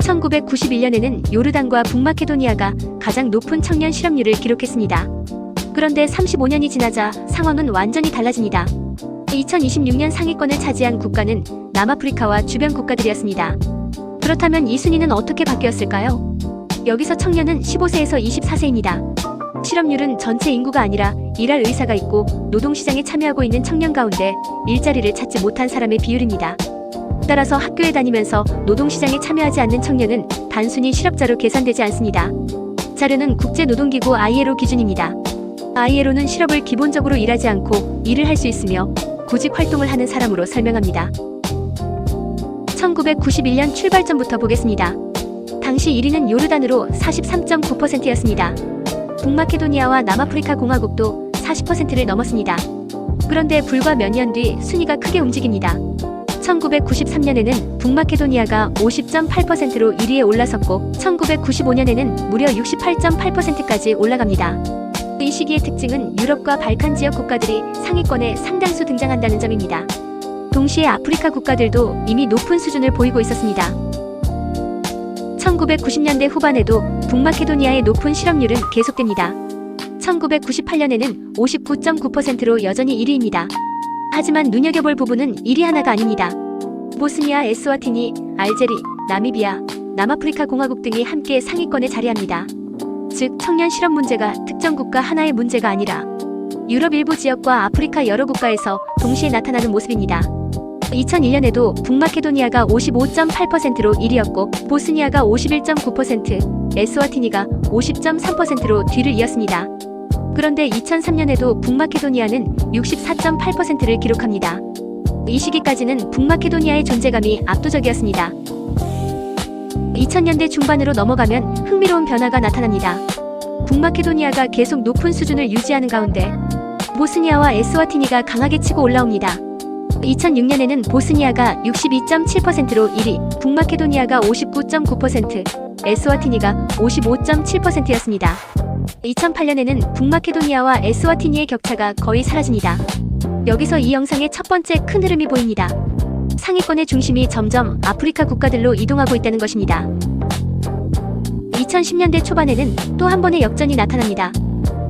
1991년에는 요르단과 북마케도니아가 가장 높은 청년 실업률을 기록했습니다. 그런데 35년이 지나자 상황은 완전히 달라집니다. 2026년 상위권을 차지한 국가는 남아프리카와 주변 국가들이었습니다. 그렇다면 이 순위는 어떻게 바뀌었을까요? 여기서 청년은 15세에서 24세입니다. 실업률은 전체 인구가 아니라 일할 의사가 있고 노동시장에 참여하고 있는 청년 가운데 일자리를 찾지 못한 사람의 비율입니다. 따라서 학교에 다니면서 노동시장에 참여하지 않는 청년은 단순히 실업자로 계산되지 않습니다. 자료는 국제노동기구 ILO 기준입니다. ILO는 실업을 기본적으로 일하지 않고 일을 할 수 있으며 구직 활동을 하는 사람으로 설명합니다. 1991년 출발점부터 보겠습니다. 당시 1위는 요르단으로 43.9%였습니다. 북마케도니아와 남아프리카 공화국도 40%를 넘었습니다. 그런데 불과 몇 년 뒤 순위가 크게 움직입니다. 1993년에는 북마케도니아가 50.8%로 1위에 올라섰고 1995년에는 무려 68.8%까지 올라갑니다. 이 시기의 특징은 유럽과 발칸 지역 국가들이 상위권에 상당수 등장한다는 점입니다. 동시에 아프리카 국가들도 이미 높은 수준을 보이고 있었습니다. 1990년대 후반에도 북마케도니아의 높은 실업률은 계속됩니다. 1998년에는 59.9%로 여전히 1위입니다. 하지만 눈여겨볼 부분은 1위 하나가 아닙니다. 보스니아, 에스와티니, 알제리, 나미비아, 남아프리카 공화국 등이 함께 상위권에 자리합니다. 즉, 청년 실업 문제가 특정 국가 하나의 문제가 아니라 유럽 일부 지역과 아프리카 여러 국가에서 동시에 나타나는 모습입니다. 2001년에도 북마케도니아가 55.8%로 1위였고 보스니아가 51.9%, 에스와티니가 50.3%로 뒤를 이었습니다. 그런데 2003년에도 북마케도니아는 64.8%를 기록합니다. 이 시기까지는 북마케도니아의 존재감이 압도적이었습니다. 2000년대 중반으로 넘어가면 흥미로운 변화가 나타납니다. 북마케도니아가 계속 높은 수준을 유지하는 가운데 보스니아와 에스와티니가 강하게 치고 올라옵니다. 2006년에는 보스니아가 62.7%로 1위, 북마케도니아가 59.9%, 에스와티니가 55.7%였습니다. 2008년에는 북마케도니아와 에스와티니의 격차가 거의 사라집니다. 여기서 이 영상의 첫 번째 큰 흐름이 보입니다. 상위권의 중심이 점점 아프리카 국가들로 이동하고 있다는 것입니다. 2010년대 초반에는 또 한 번의 역전이 나타납니다.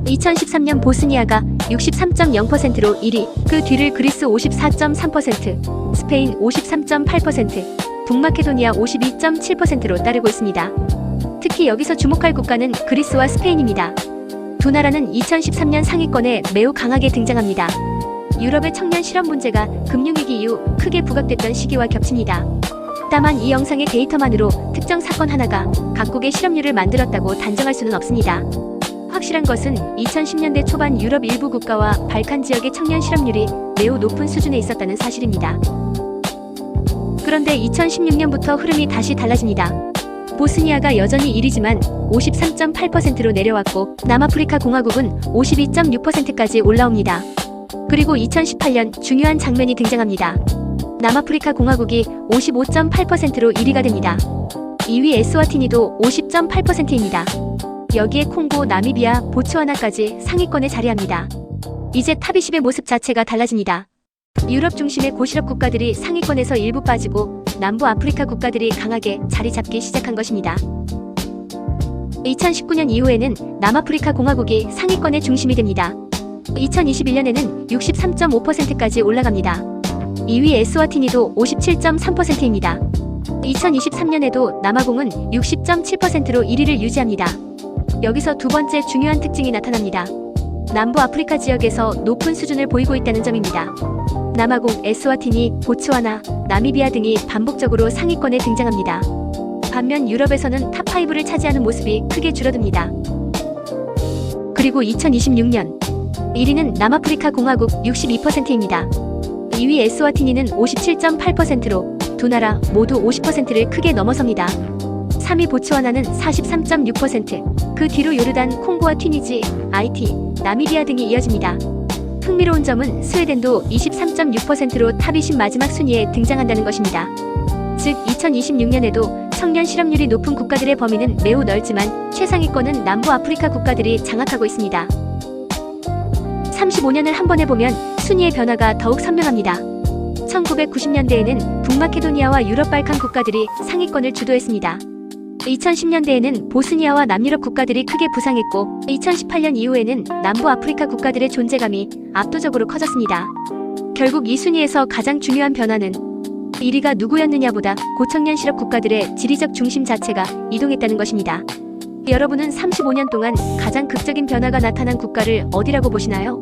2013년 보스니아가 63.0%로 1위, 그 뒤를 그리스 54.3%, 스페인 53.8%, 북마케도니아 52.7%로 따르고 있습니다. 특히 여기서 주목할 국가는 그리스와 스페인입니다. 두 나라는 2013년 상위권에 매우 강하게 등장합니다. 유럽의 청년 실업 문제가 금융위기 이후 크게 부각됐던 시기와 겹칩니다. 다만 이 영상의 데이터만으로 특정 사건 하나가 각국의 실업률을 만들었다고 단정할 수는 없습니다. 확실한 것은 2010년대 초반 유럽 일부 국가와 발칸 지역의 청년 실업률이 매우 높은 수준에 있었다는 사실입니다. 그런데 2016년부터 흐름이 다시 달라집니다. 보스니아가 여전히 1위지만 53.8%로 내려왔고 남아프리카 공화국은 52.6%까지 올라옵니다. 그리고 2018년 중요한 장면이 등장합니다. 남아프리카 공화국이 55.8%로 1위가 됩니다. 2위 에스와티니도 50.8%입니다. 여기에 콩고, 나미비아, 보츠와나까지 상위권에 자리합니다. 이제 탑20의 모습 자체가 달라집니다. 유럽 중심의 고실업 국가들이 상위권에서 일부 빠지고 남부 아프리카 국가들이 강하게 자리 잡기 시작한 것입니다. 2019년 이후에는 남아프리카 공화국이 상위권의 중심이 됩니다. 2021년에는 63.5%까지 올라갑니다. 2위 에스와티니도 57.3%입니다. 2023년에도 남아공은 60.7%로 1위를 유지합니다. 여기서 두 번째 중요한 특징이 나타납니다. 남부 아프리카 지역에서 높은 수준을 보이고 있다는 점입니다. 남아공, 에스와티니, 보츠와나, 나미비아 등이 반복적으로 상위권에 등장합니다. 반면 유럽에서는 탑5를 차지하는 모습이 크게 줄어듭니다. 그리고 2026년 1위는 남아프리카 공화국 62%입니다. 2위 에스와티니는 57.8%로 두 나라 모두 50%를 크게 넘어섭니다. 3위 보츠와나는 43.6%, 그 뒤로 요르단, 콩고와 튀니지, 아이티, 나미비아 등이 이어집니다. 흥미로운 점은 스웨덴도 23.6%로 탑20 마지막 순위에 등장한다는 것입니다. 즉 2026년에도 청년 실업률이 높은 국가들의 범위는 매우 넓지만 최상위권은 남부 아프리카 국가들이 장악하고 있습니다. 35년을 한 번에 보면 순위의 변화가 더욱 선명합니다. 1990년대에는 북마케도니아와 유럽 발칸 국가들이 상위권을 주도했습니다. 2010년대에는 보스니아와 남유럽 국가들이 크게 부상했고 2018년 이후에는 남부 아프리카 국가들의 존재감이 압도적으로 커졌습니다. 결국 이 순위에서 가장 중요한 변화는 1위가 누구였느냐보다 고청년 실업 국가들의 지리적 중심 자체가 이동했다는 것입니다. 여러분은 35년 동안 가장 극적인 변화가 나타난 국가를 어디라고 보시나요?